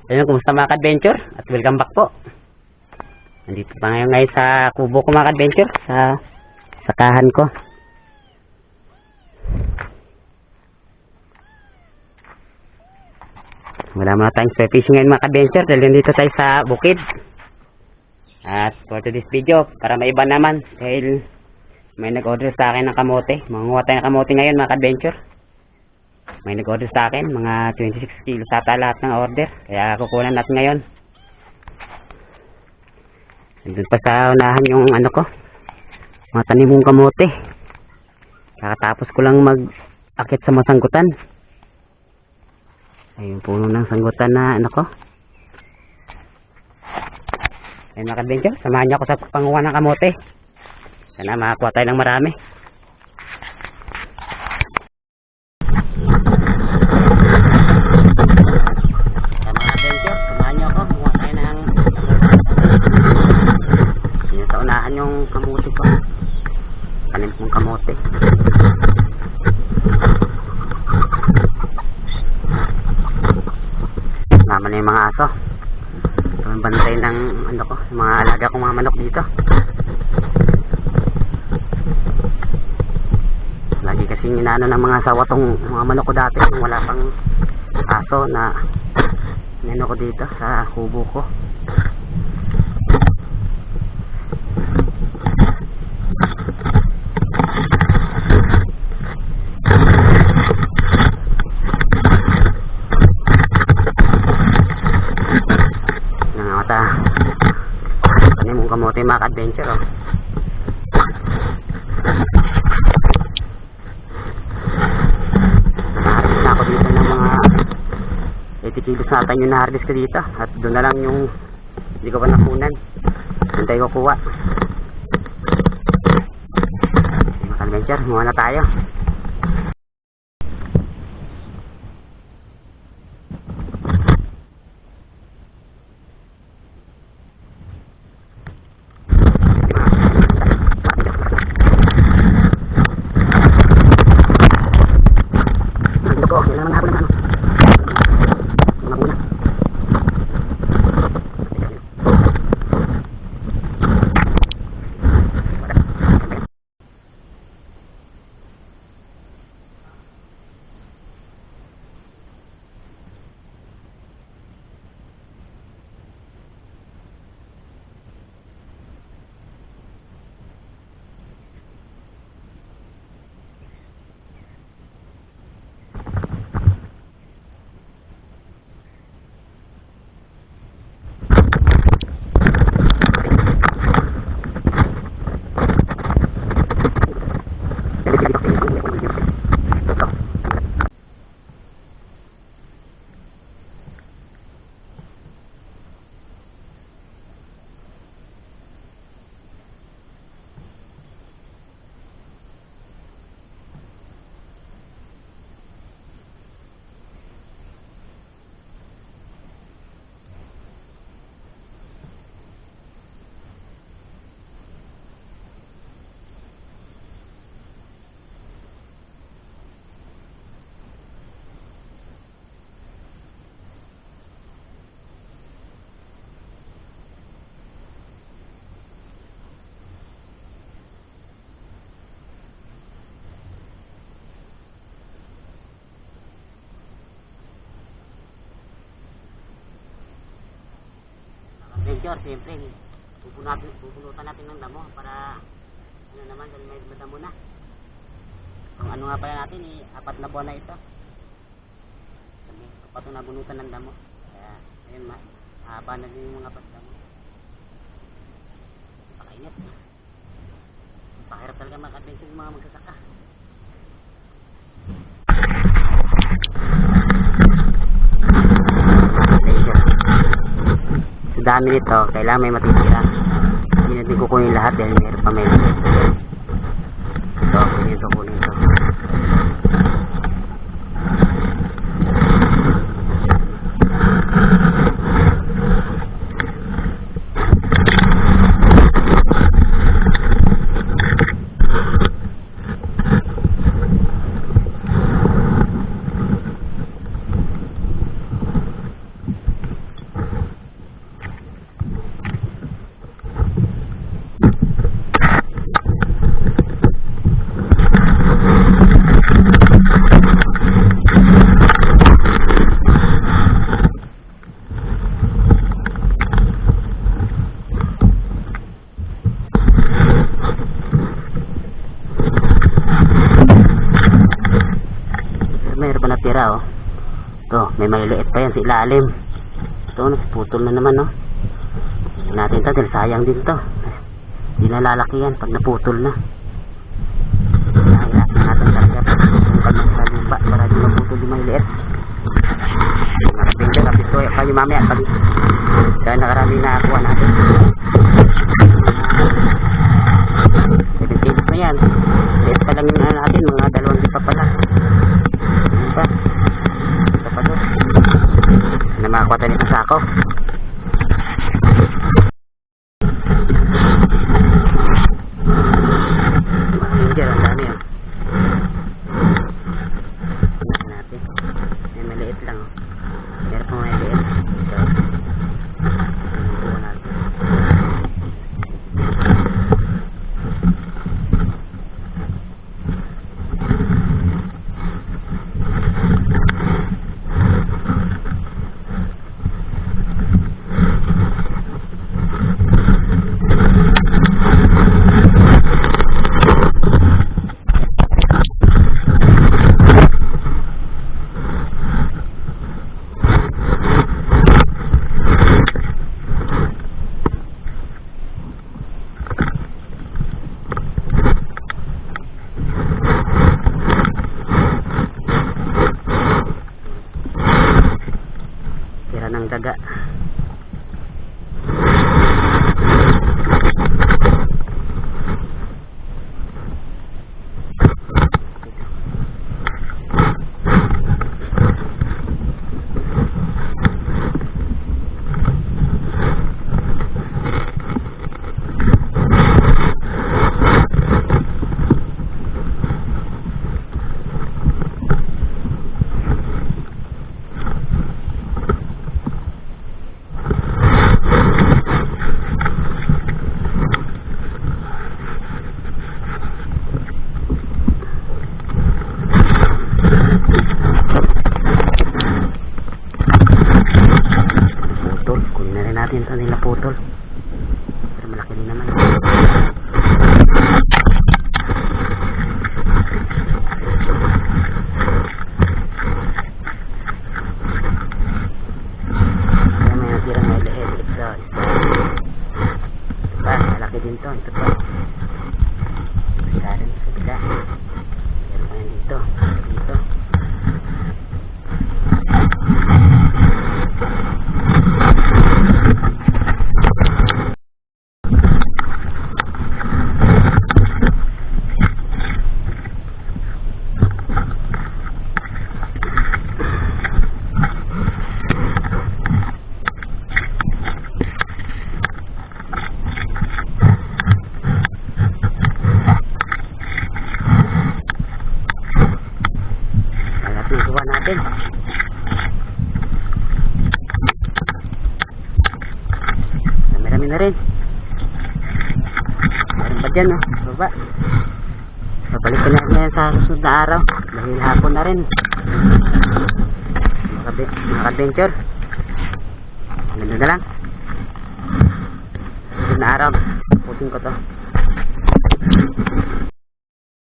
Ayun, kumusta mga ka-adventure? At welcome back po. Nandito pa ngayon sa kubo ko mga ka-adventure, sa sakahan ko. Wala muna tayong spare fishing ngayon mga ka-adventure dahil nandito tayo sa bukid. At for today's video, para maiba naman, dahil may nag-order sa akin ng kamote. Mangunguha tayo ng kamote ngayon mga ka-adventure. May nag-order sa akin, mga 26 kilos ata lahat ng order. Kaya kukunan natin ngayon. Nandun pa sa unahan yung ano ko, mga tanimong kamote. Kakatapos ko lang mag-akit sa masanggutan. Ayun, puno ng sanggutan na ano ko. Ayun mga ka-adventure, samahan niyo ako sa panguha ng kamote. Sana makakuha tayo ng marami. Yung kamote ko, tanim kong kamote. Naman na yung mga aso. Ito yung bantay ng ano ko, yung mga alaga kong mga manok dito. Lagi kasing inaano ng mga asawa tong mga manok ko dati kung wala pang aso na inano ko dito sa kubo ko. Kamote mga ka-adventure oh. Naharvest na ako dito ng mga 80 kilos na ata yung naharvest ko dito. At doon na lang yung hindi ko pa nakunan. Hintay ko kuha. Mga ka-adventure, muha na tayo. Adventure, siyempre pupunutan natin ng damo para ano naman dahil may madamo na. Kung ano nga pala natin 4 na buwan na ito. Kapag nabunutan ng damo. Kaya ayun mahaba na din yung mga damo. Pakainit. Pakirap talaga mga adventure yung mga magsasaka. Dami nito, kailangan may matitira. Hindi natin kukunin lahat dahil meron pa may ito, kunin ito. mayroon pa natira oh. Ito, may maliliit pa yan sa ilalim. Ito, putol na naman oh. Natin ito dahil sayang din to. Hindi na lalaki yan pag naputol na. Natin talaga yung kanyang sa lupa para di maputol yung maliliit. Mga kapinsan, kapit ko kayo mamaya pag dahil nakarami na nakuha natin. 7 kg na yan. Liit pa lang yung natin, mga 2 lipa pala. Ano pa? Ito pa doon. Na makakuha tayo ng sako. Ginger, ang dami yun. Natin. May maliit lang oh. Meron pa maliit. Ito. Buo natin. Tira ng daga. Natin ito nila putol pero malaki din naman. Kaya may natirang maliit. Ito pa, malaki din to. Ito pa karin sa bila. Meron pa yan dito. Kuha natin. Marami na rin. Meron pa dyan, baba. Babalik ko na yan sa susunod na araw dahil hapon na rin. Mga adventure. Ganun na lang. Susunod na araw pusin ko to.